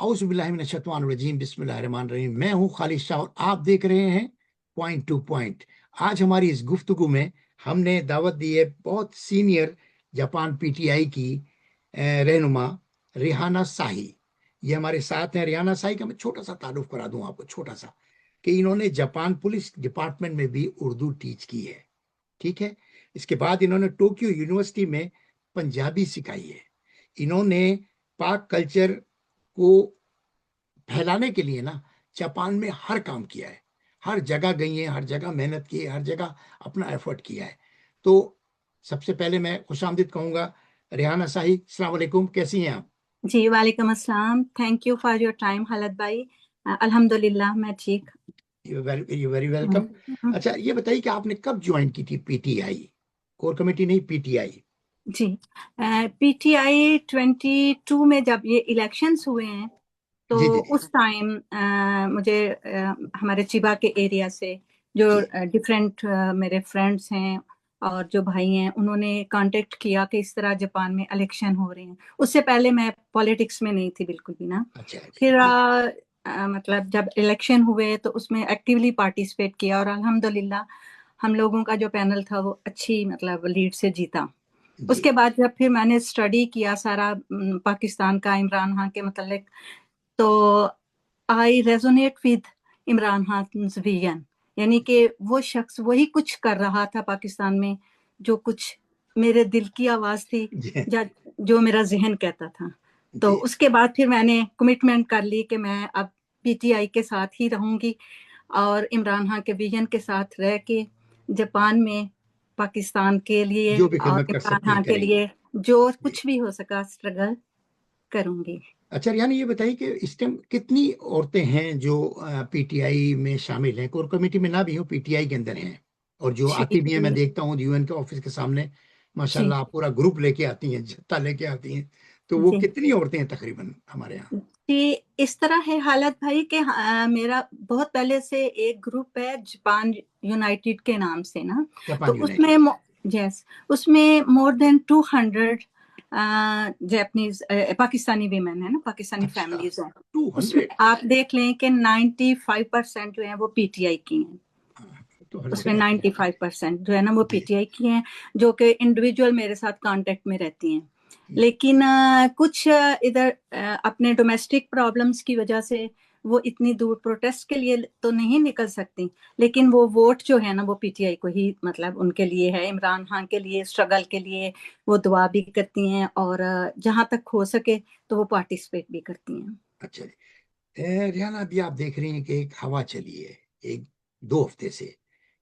औज़ुबिल्लाहिमिनश्शैतानिर्रजीम बिस्मिल्लाहिर्रहमानिर्रहीम। मैं हूं खालिद शाह और आप देख रहे हैं पॉइंट टू पॉइंट। आज हमारी इस गुफ्तगू में हमने दावत दी है बहुत सीनियर जापान पीटीआई की रहनुमा रिहाना शाही। ये हमारे साथ हैं। रिहाना शाही का मैं छोटा सा तारुफ करा दूं आपको, छोटा सा, कि इन्होंने जापान पुलिस डिपार्टमेंट में भी उर्दू टीच की है। ठीक है। इसके बाद इन्होंने टोक्यो यूनिवर्सिटी में पंजाबी सिखाई है। इन्होंने पाक कल्चर को फैलाने के लिए ना जापान में हर काम किया है, हर जगह गई है, हर जगह मेहनत की है, हर जगह अपना एफर्ट किया है। तो सबसे पहले मैं खुशामदीद कहूंगा रेहाना शाही। अस्सलाम वालेकुम, कैसी हैं आप? जी वालेकुम अस्सलाम। Thank you for your time Khalid भाई। अल्हम्दुलिल्लाह मैं ठीक। You very welcome. अच्छा, ये बताइए कि आपने कब ज्वाइन की थी पीटीआई? कोर कमेटी नहीं, पीटीआई। जी पीटीआई 22 में जब ये इलेक्शंस हुए हैं तो जी जी जी उस टाइम मुझे हमारे चिबा के एरिया से जो जी डिफरेंट मेरे फ्रेंड्स हैं और जो भाई हैं उन्होंने कांटेक्ट किया कि इस तरह जापान में इलेक्शन हो रहे हैं। उससे पहले मैं पॉलिटिक्स में नहीं थी बिल्कुल भी ना। अच्छा जी फिर जी मतलब जब इलेक्शन हुए तो उसमें एक्टिवली पार्टिसिपेट किया और अल्हम्दुलिल्लाह हम लोगों का जो पैनल था वो अच्छी मतलब लीड से जीता। जी उसके बाद जब फिर मैंने स्टडी किया सारा पाकिस्तान का इमरान खान के मतलब, तो I resonate with Imran Khan vision. यानी कि वो शख्स वही कुछ कर रहा था पाकिस्तान में जो कुछ मेरे दिल की आवाज थी, जी जो मेरा जहन कहता था। तो जी। उसके बाद फिर मैंने कमिटमेंट कर ली कि मैं अब पीटीआई के साथ ही रहूंगी और इमरान खान के विजन के साथ रह के जापान में पाकिस्तान के लिए जो भी और खिदमत कर इमरान सकती हैं खान के करेंगे। लिए जो जी। कुछ भी हो सका स्ट्रगल करूंगी। अच्छा रियानी, ये बताइए कि इस टाइम कितनी औरतें हैं जो पीटीआई में शामिल हैं? कोर कमेटी में ना भी हो, पीटीआई के अंदर हैं, और जो जी आती भी हैं, मैं जी देखता हूँ यूएन के ऑफिस के सामने जी माशाल्लाह आप पूरा ग्रुप लेके आती हैं, जत्था लेके आती हैं। तो वो जी कितनी औरतें हैं तकरीबन हमारे यहाँ? जी। इस तरह है हालत भाई कि मेरा बहुत पहले से एक ग्रुप है जापान यूनाइटेड के नाम से ना। तो जापान उसमें यूनाइटेड। यस, उसमें more than 200 Japanese Pakistani women है ना, पाकिस्तानी अच्छा, फैमिलीज हैं। उसमें 200? आप देख लें कि 95% जो है वो पीटीआई की हैं। तो उसमें 100 आपने। 95% जो है ना वो जी पीटीआई की हैं, जो कि इंडिविजुअल मेरे साथ कांटेक्ट में रहती हैं। जी लेकिन कुछ इधर अपने डोमेस्टिक प्रॉब्लम्स की वजह से वो इतनी दूर प्रोटेस्ट के लिए तो नहीं निकल सकती, लेकिन वो वोट जो है ना वो पीटीआई को ही मतलब उनके लिए है, इमरान खान के लिए स्ट्रगल के लिए वो दुआ भी करती हैं और जहां तक हो सके तो वो पार्टिसिपेट भी करती हैं। अच्छा जी। रियाना, अभी आप देख रही हैं कि एक हवा चली है एक 2 हफ्ते से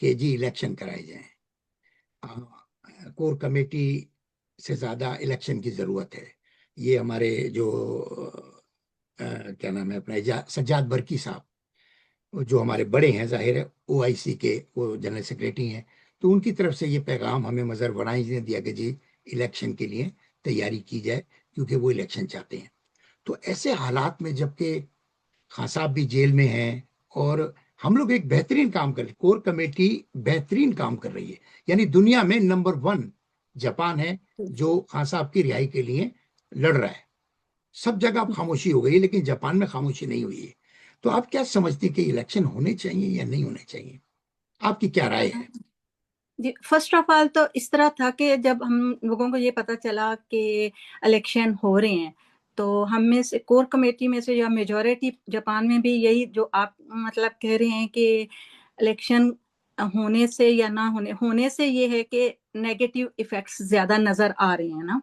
कि जी इलेक्शन कराए जाएं। कोर कमेटी से ज्यादा इलेक्शन की जरूरत है। ये हमारे जो क्या नाम है अपना, सज्जाद बरकी साहब, वो जो हमारे बड़े हैं, जाहिर है ओआईसी के वो जनरल सेक्रेटरी हैं, तो उनकी तरफ से ये पैगाम हमें मजहर बनाई ने दिया कि जी इलेक्शन के लिए तैयारी की जाए, क्योंकि वो इलेक्शन चाहते हैं। तो ऐसे हालात में जबकि खान साहब भी जेल में हैं और हम लोग एक बेहतरीन काम कर रहे, कोर कमेटी बेहतरीन काम कर रही है, यानी दुनिया में नंबर 1 जापान है जो खान साहब की रिहाई के लिए लड़ रहा है। सब जगह अब खामोशी हो गई है, लेकिन जापान में खामोशी नहीं हुई है। तो आप क्या समझती हैं कि इलेक्शन होने चाहिए या नहीं होने चाहिए? आपकी क्या राय है? जी फर्स्ट ऑफ ऑल तो इस तरह था कि जब हम लोगों को ये पता चला कि इलेक्शन हो रहे हैं तो हम में से कोर कमेटी में से या मेजॉरिटी जापान में भी यही जो आप मतलब कह रहे हैं कि इलेक्शन होने से या ना होने से ये है कि नेगेटिव इफेक्ट्स ज्यादा नजर आ रहे हैं ना।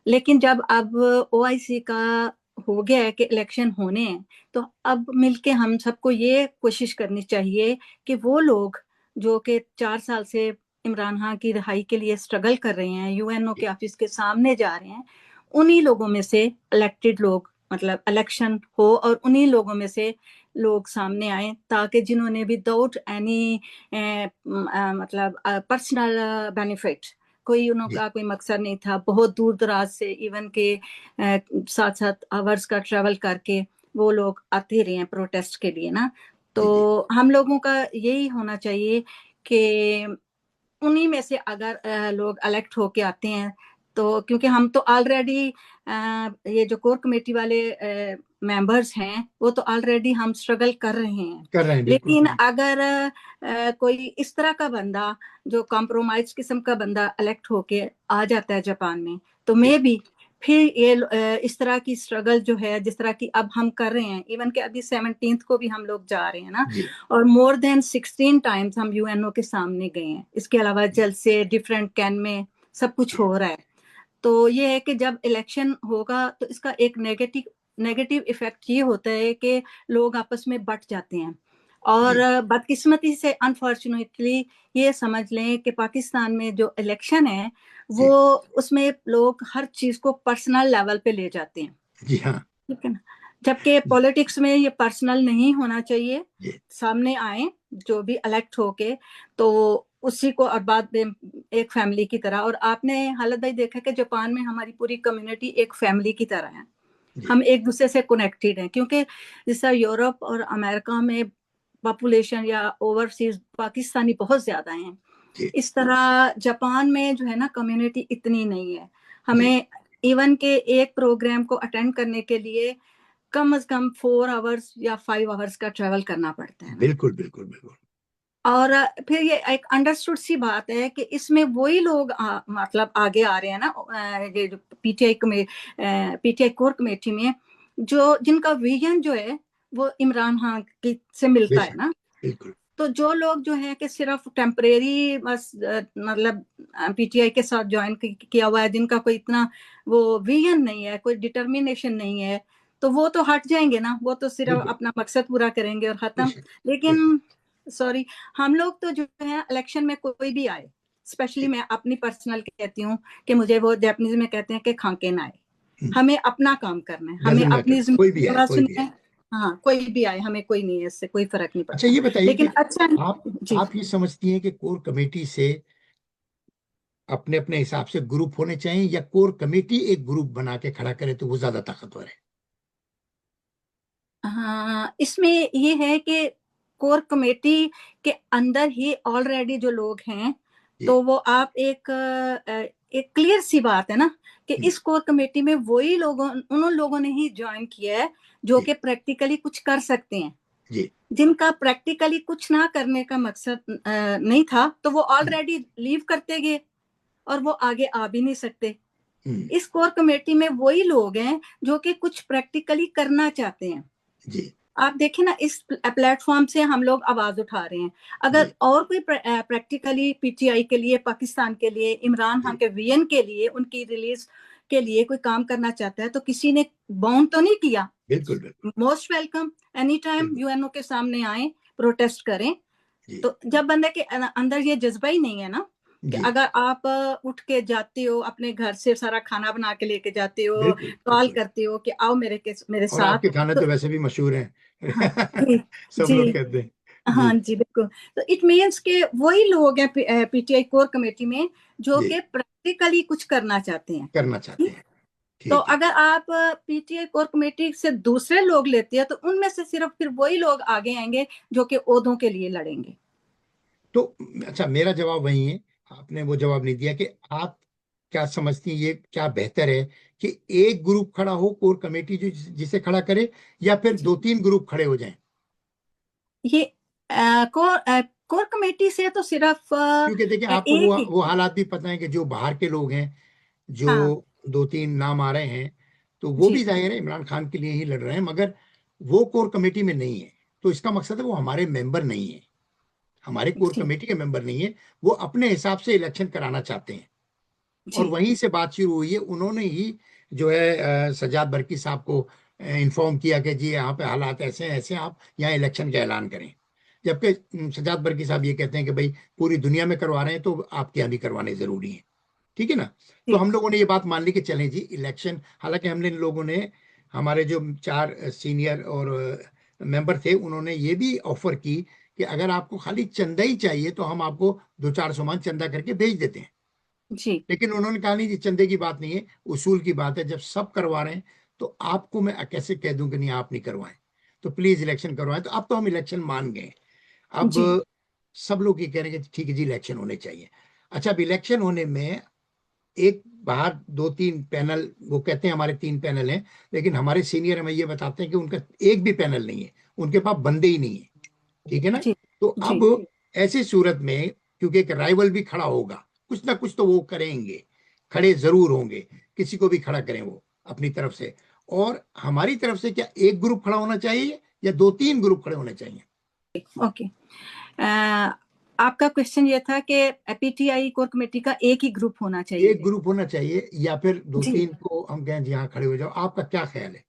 लेकिन जब अब ओआईसी का हो गया है कि इलेक्शन होने हैं तो अब मिलके हम सबको ये कोशिश करनी चाहिए कि वो लोग जो कि 4 साल से इमरान खान की रिहाई के लिए स्ट्रगल कर रहे हैं, यूएनओ के ऑफिस के सामने जा रहे हैं, उन्हीं लोगों में से इलेक्टेड लोग मतलब इलेक्शन हो और उन्हीं लोगों में से लोग सामने आए ताकि जिन्होंने विदाउट एनी मतलब पर्सनल बेनिफिट, कोई जी उनका कोई मकसद नहीं था, बहुत दूर दराज से इवन के 7-7 आवर्स का ट्रेवल करके वो लोग आते रहे हैं प्रोटेस्ट के लिए ना। तो जी जी हम लोगों का यही होना चाहिए कि उन्हीं में से अगर लोग इलेक्ट होके आते हैं तो, क्योंकि हम तो ऑलरेडी ये जो कोर कमेटी वाले मेंबर्स हैं वो तो ऑलरेडी हम स्ट्रगल कर रहे हैं, कर रहे हैं, बिल्कुल। लेकिन अगर कोई इस तरह का बंदा जो कॉम्प्रोमाइज किस्म का बंदा इलेक्ट होके आ जाता है जापान में, तो मे बी फिर ये इस तरह की स्ट्रगल जो है जिस तरह की अब हम कर रहे हैं, इवन के अभी 17 को भी हम लोग जा रहे हैं ना, जी, और मोर देन 16 टाइम्स हम यूएनओ के सामने गए हैं। इसके अलावा जल्द से डिफरेंट कैन में सब कुछ हो रहा है। तो ये है कि जब इलेक्शन होगा तो इसका एक नेगेटिव इफेक्ट ये होता है कि लोग आपस में बट जाते हैं, और जी, बदकिस्मती से अनफॉर्चुनेटली ये समझ लें कि पाकिस्तान में जो इलेक्शन है वो जी, उसमें लोग हर चीज को पर्सनल लेवल पे ले जाते हैं, जी हाँ, ठीक है ना। जबकि पॉलिटिक्स में ये पर्सनल नहीं होना चाहिए, जी, सामने आए जो भी इलेक्ट होके तो उसी को, और बाद में एक फैमिली की तरह। और आपने हालत भाई देखा कि जापान में हमारी पूरी कम्युनिटी एक फैमिली की तरह है, जी, हम एक दूसरे से कनेक्टेड हैं, क्योंकि जैसा यूरोप और अमेरिका में पॉपुलेशन या ओवरसीज पाकिस्तानी बहुत ज्यादा हैं, जी, इस तरह जापान में जो है ना कम्युनिटी इतनी नहीं है। जी, हमें इवन के एक प्रोग्राम को अटेंड करने के लिए कम से कम 4 आवर्स या 5 आवर्स का ट्रेवल करना पड़ता है ना। बिल्कुल, बिल्कुल, बिल्कुल। और फिर ये एक अंडरस्टूड सी बात है कि इसमें वही लोग मतलब आगे आ रहे हैं ना, ये जो पीटीआई कोर कमेटी में जो जिनका विजन जो है वो इमरान खान की से मिलता है बेशक, ना। बिल्कुल, तो जो लोग जो है कि सिर्फ टेम्परेरी बस मतलब पीटीआई के साथ ज्वाइन किया हुआ है, जिनका कोई इतना वो विजन नहीं है, कोई डिटर्मिनेशन नहीं है, तो वो तो हट जाएंगे ना, वो तो सिर्फ बिल्कुल, अपना मकसद पूरा करेंगे और खत्म। बेशक, बेशक, लेकिन सॉरी, हम लोग तो जो है इलेक्शन में कोई भी आए, स्पेशली जी, मैं अपनी पर्सनल कहती हूँ कि मुझे वो जापानीज में कहते हैं कि खाके ना आए, हुँ, हमें अपना काम करना है, हमें डज़न्ट मैटर, अपनी जिम्मेदारी कोई भी सुनना आए। है। हाँ, कोई भी आए, हमें कोई नहीं है, इससे कोई फर्क नहीं अच्छा, पड़ता। ये बताइए लेकिन कि अच्छा, आप जी, आप ये समझती हैं कि कोर कमेटी से अपने-अपने हिसाब से ग्रुप होने चाहिए या कोर कमेटी एक ग्रुप बना के खड़ा करे तो वो ज़्यादा ताकतवर है? हाँ, इसमें ये है कि कोर कमेटी के अंदर ही ऑलरेडी जो लोग हैं, जी, तो वो आप एक क्लियर सी बात है ना कि हुँ, इस कोर कमेटी में वही लोगों उन लोगों ने ही ज्वाइन किया है जो जी, कि प्रैक्टिकली कुछ कर सकते हैं। जी, जिनका प्रैक्टिकली कुछ ना करने का मकसद नहीं था, तो वो हुँ, ऑलरेडी लीव करते गए और वो आगे आ भी नहीं सकते। हुँ, इस कोर कमेटी में वही लोग हैं जो कि कुछ प्रैक्टिकली करना चाहते हैं। जी, आप देखिए ना, इस प्लेटफॉर्म से हम लोग आवाज उठा रहे हैं। अगर जी, और कोई प्रैक्टिकली पीटीआई के लिए, पाकिस्तान के लिए, इमरान खान जी, के विजन के लिए, उनकी रिलीज के लिए कोई काम करना चाहता है तो किसी ने बाउंड तो नहीं किया। बिल्कुल, बिल्कुल, मोस्ट वेलकम, एनी टाइम बिल्कुल, यूएनओ के सामने आए, प्रोटेस्ट करें। जी, तो जब बंदे के अंदर ये जज्बा ही नहीं है ना कि जी, अगर आप उठ के जाते हो, अपने घर से सारा खाना बना के लेके जाते हो, बिल्कुल, कॉल बिल्कुल। करते हो कि आओ मेरे और साथ, आपके खाने तो तो वैसे भी मशहूर हाँ, हैं। जी, सब लोग जी, कहते हैं। जी, हाँ जी, बिल्कुल। तो इट मीन्स के वही लोग हैं पीटीआई कोर कमेटी में जो जी, कि प्रैक्टिकली कुछ करना चाहते हैं। करना चाहते ठीक? हैं। तो ठीक है। अगर आप पीटीआई कोर कमेटी से दूसरे लोग लेते हैं तो उनमें से सिर्फ फिर वही लोग आगे आएंगे जो कि ओहदों के लिए लड़ेंगे। तो अच्छा, मेरा जवाब वही है, आपने वो जवाब नहीं दिया कि आप क्या समझती हैं, ये क्या बेहतर है कि एक ग्रुप खड़ा हो कोर कमेटी जो जिसे खड़ा करे, या फिर जी। 2-3 ग्रुप खड़े हो जाएं? ये कोर कमेटी से तो सिर्फ क्योंकि देखिए आपको एक ही, वो हालात भी पता है कि जो बाहर के लोग हैं, हाँ, जो 2-3 नाम आ रहे हैं, तो वो भी जी, ज़ाहिर है इमरान खान के लिए ही लड़ रहे हैं, मगर वो कोर कमेटी में नहीं है। तो इसका मकसद है वो हमारे मेंबर नहीं है, हमारे कोर जी, कमेटी के मेंबर नहीं है, वो अपने हिसाब से इलेक्शन कराना चाहते हैं। और जी, वहीं से बात शुरू हुई है, उन्होंने ही जो है सज्जाद बरकी साहब को इन्फॉर्म किया कि जी यहाँ पे हालात ऐसे हैं, ऐसे आप यहाँ इलेक्शन का ऐलान करें। जबकि सज्जाद बरकी साहब ये कहते हैं कि भाई पूरी दुनिया में करवा रहे हैं तो आपके यहाँ भी करवाने ज़रूरी है। ठीक है ना? तो जी, हम लोगों ने ये बात मान ली कि चलें जी इलेक्शन, हालाँकि हमने इन लोगों ने, हमारे जो 4 सीनियर और मेंबर थे, उन्होंने ये भी ऑफ़र की कि अगर आपको खाली चंदा ही चाहिए तो हम आपको 2-400 मान चंदा करके भेज देते हैं। जी, लेकिन उन्होंने कहा नहीं जी चंदे की बात नहीं है, उसूल की बात है, जब सब करवा रहे हैं तो आपको मैं कैसे कह दूं कि नहीं आप नहीं करवाएं, तो प्लीज इलेक्शन करवाएं। तो अब तो हम इलेक्शन मान गए। अब जी, सब लोग ये कह रहे हैं कि ठीक है जी इलेक्शन होने चाहिए। अच्छा, अब इलेक्शन होने में एक बाहर 2-3 पैनल, वो कहते हैं हमारे 3 पैनल हैं, लेकिन हमारे सीनियर हमें ये बताते हैं कि उनका एक भी पैनल नहीं है, उनके पास बंदे ही नहीं है। ठीक है ना? जी तो जी अब ऐसी सूरत में, क्योंकि एक राइवल भी खड़ा होगा, कुछ ना कुछ तो वो करेंगे, खड़े जरूर होंगे, किसी को भी खड़ा करें वो अपनी तरफ से। और हमारी तरफ से क्या एक ग्रुप खड़ा होना चाहिए या 2-3 ग्रुप खड़े होने चाहिए? ओके। आपका क्वेश्चन ये था कि पीटीआई कोर कमेटी का एक ही ग्रुप होना चाहिए? एक ग्रुप होना चाहिए या फिर जी 2-3 को हम कहें जी हाँ खड़े हो जाओ, आपका क्या ख्याल है?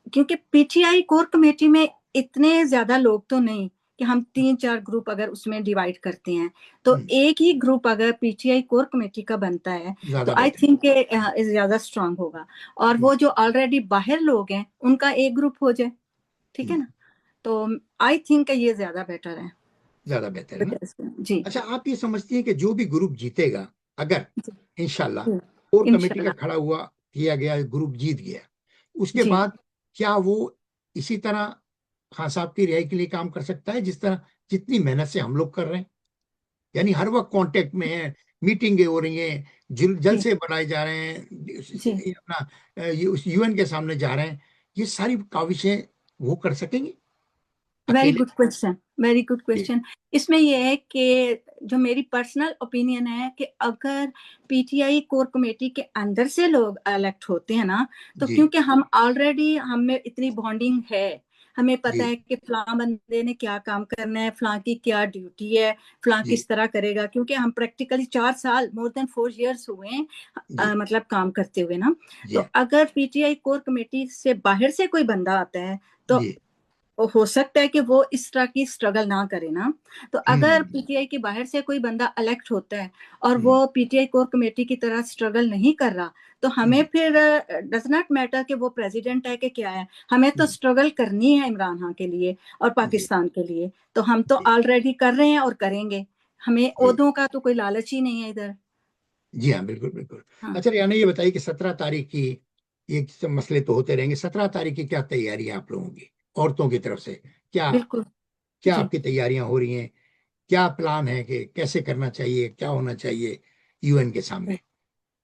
क्योंकि पीटीआई कोर कमेटी में इतने ज्यादा लोग तो नहीं कि हम 3-4 ग्रुप अगर उसमें डिवाइड करते हैं, तो एक ही ग्रुप अगर पीटीआई कोर कमेटी का बनता है तो ज्यादा आई बेहतर थिंक ज्यादा स्ट्रांग होगा। और वो जो ऑलरेडी बाहर लोग हैं उनका एक ग्रुप हो जाए, ठीक है ना? तो आई थिंक ये ज्यादा बेटर है। ज्यादा बेहतर है ना? जी अच्छा, आप ये समझती हैं कि जो भी ग्रुप जीतेगा, अगर जी इंशाल्लाह जी, कोर कमेटी का इंशाल्लाह। खड़ा हुआ, किया गया, ग्रुप जीत गया, उसके जी बाद क्या वो इसी तरह खान साहब की रिहाई के लिए काम कर सकता है जिस तरह, जितनी मेहनत से हम लोग कर रहे हैं? यानी हर वक्त कांटेक्ट में है, मीटिंगें हो रही हैं, जी जलसे बनाए जा रहे हैं, जी, ये अपना ये उस यूएन के सामने जा रहे हैं, ये सारी काविशें वो कर सकेंगे वेरी अकेले? गुड क्वेश्चन, वेरी गुड जी क्वेश्चन। इसमें ये है कि जो मेरी पर्सनल ओपिनियन है कि अगर पीटीआई कोर कमेटी के अंदर से लोग इलेक्ट होते हैं ना, तो जी क्योंकि हम ऑलरेडी, हमें इतनी बॉन्डिंग है, हमें पता जी है कि फलां बंदे ने क्या काम करना है, फलां की क्या ड्यूटी है, फलां जी किस तरह करेगा, क्योंकि हम प्रैक्टिकली 4 साल, मोर देन 4 years हुए हैं जी मतलब काम करते हुए ना। जी तो अगर पीटीआई कोर कमेटी से बाहर से कोई बंदा आता है तो जी हो सकता है कि वो इस तरह की स्ट्रगल ना करे ना। तो अगर हम्म पीटीआई के बाहर से कोई बंदा इलेक्ट होता है और हम्म वो पीटीआई कोर कमेटी की तरह स्ट्रगल नहीं कर रहा, तो हमें हम्म फिर डज नॉट मैटर कि वो प्रेसिडेंट है कि क्या है, हमें तो हम्म, स्ट्रगल करनी है इमरान खान के लिए और जी पाकिस्तान के लिए। तो हम तो जी ऑलरेडी कर रहे हैं और करेंगे। हमें जी ओहदों का तो कोई लालच ही नहीं है इधर। जी हाँ, बिल्कुल बिल्कुल। हाँ, अच्छा रियाना, ये बताइए कि 17 तारीख की, ये सब मसले तो होते रहेंगे, 17 तारीख की क्या तैयारी है आप लोगों की, औरतों की तरफ से? क्या बिल्कुल। क्या जी आपकी तैयारियां हो रही हैं? क्या प्लान है कि कैसे करना चाहिए, क्या होना चाहिए यूएन के सामने?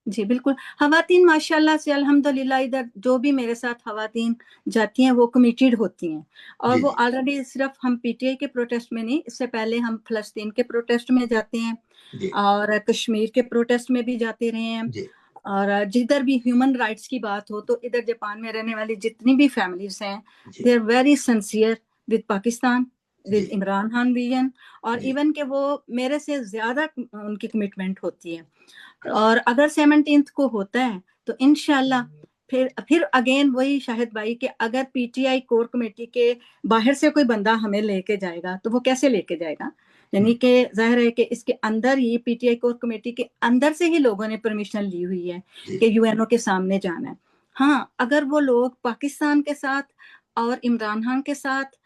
जी, बिल्कुल। ख़वातीन माशाल्लाह से अल्हम्दुलिल्लाह, इधर जो भी मेरे साथ ख़वातीन जाती हैं वो कमिटेड होती हैं और जी वो जी ऑलरेडी, सिर्फ़ हम पीटीआई के प्रोटेस्ट में नहीं, इससे पहले हम फ़लस्तीन के प्रोटेस्ट में जाते हैं जी और कश्मीर के प्रोटेस्ट में भी जाते रहे हैं। जी और जिधर भी ह्यूमन राइट्स की बात हो तो इधर जापान में रहने वाली जितनी भी फैमिलीज़ हैं, जी they are very sincere with Pakistan, जी विद इमरान खान विजन, और जी इवन के वो मेरे से ज़्यादा उनकी कमिटमेंट होती है। अच्छा और अगर 17th को होता है तो इंशाल्लाह फिर अगेन वही शाहिद भाई कि अगर पीटीआई कोर कमेटी के बाहर से कोई बंदा हमें लेके जाएगा तो वो कैसे लेके जाएगा? यानी हम्म, कि जाहिर है कि इसके अंदर ही, पीटीआई कोर कमेटी के अंदर से ही लोगों ने परमिशन ली हुई है जी कि यूएनओ के सामने जाना है। हाँ, अगर वो लोग पाकिस्तान के साथ और इमरान खान के साथ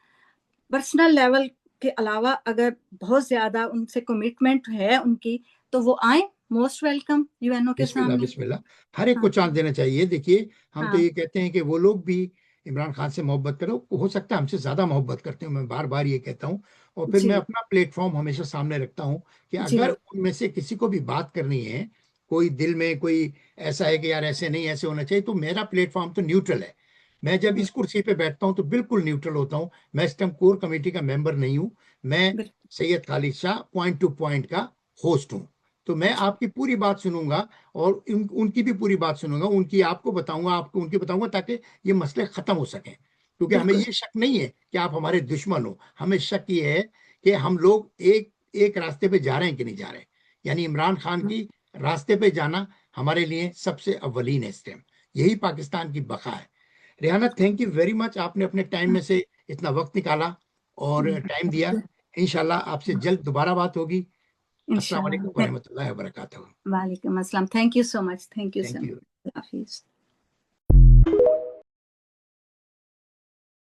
पर्सनल लेवल के अलावा अगर बहुत ज्यादा उनसे कमिटमेंट है उनकी, तो वो आए, मोस्ट वेलकम यूएनओ के बिस्मिल्लाह सामने। बिस्मिल्लाह, हर एक को हाँ चांस देना चाहिए। देखिए, हम तो हाँ ये कहते हैं कि वो लोग भी इमरान खान से मोहब्बत करो, हो सकता है हमसे ज्यादा मोहब्बत करते हो, मैं बार बार ये कहता हूँ। और फिर मैं जी अपना प्लेटफॉर्म हमेशा सामने रखता हूँ कि अगर जी उनमें से किसी को भी बात करनी है, कोई दिल में कोई ऐसा है कि यार ऐसे नहीं, ऐसे होना चाहिए, तो मेरा प्लेटफॉर्म तो न्यूट्रल है। मैं जब इस कुर्सी पे बैठता हूँ तो बिल्कुल न्यूट्रल होता हूँ। मैं इस टाइम कोर कमेटी का मेंबर नहीं हूँ, मैं बिल्कुल। Syed Khalid Shah point two point का होस्ट हूँ। तो मैं आपकी पूरी बात सुनूंगा और उनकी भी पूरी बात सुनूंगा, उनकी आपको बताऊंगा, आपको उनकी बताऊंगा, ताकि ये मसले खत्म हो सकें। क्योंकि हमें बिल्कुल ये शक नहीं है कि आप हमारे दुश्मन हो, हमें शक ये है कि हम लोग एक एक रास्ते पे जा रहे हैं कि नहीं जा रहे हैं। यानी इमरान खान की रास्ते पे जाना हमारे लिए सबसे अव्वलीन है इस टाइम, यही पाकिस्तान की बका है। Rehana, thank you very much, आपने अपने टाइम में से इतना वक्त निकाला और टाइम दिया। इंशाल्लाह आपसे जल्द दोबारा बात होगी। अस्सलाम वालेकुम इंशाल्लाह। वरहमतुल्लाहि वबरकातुहू। वालेकुम अस्सलाम। Thank you so much, thank you so thank you. Much. Hafiz.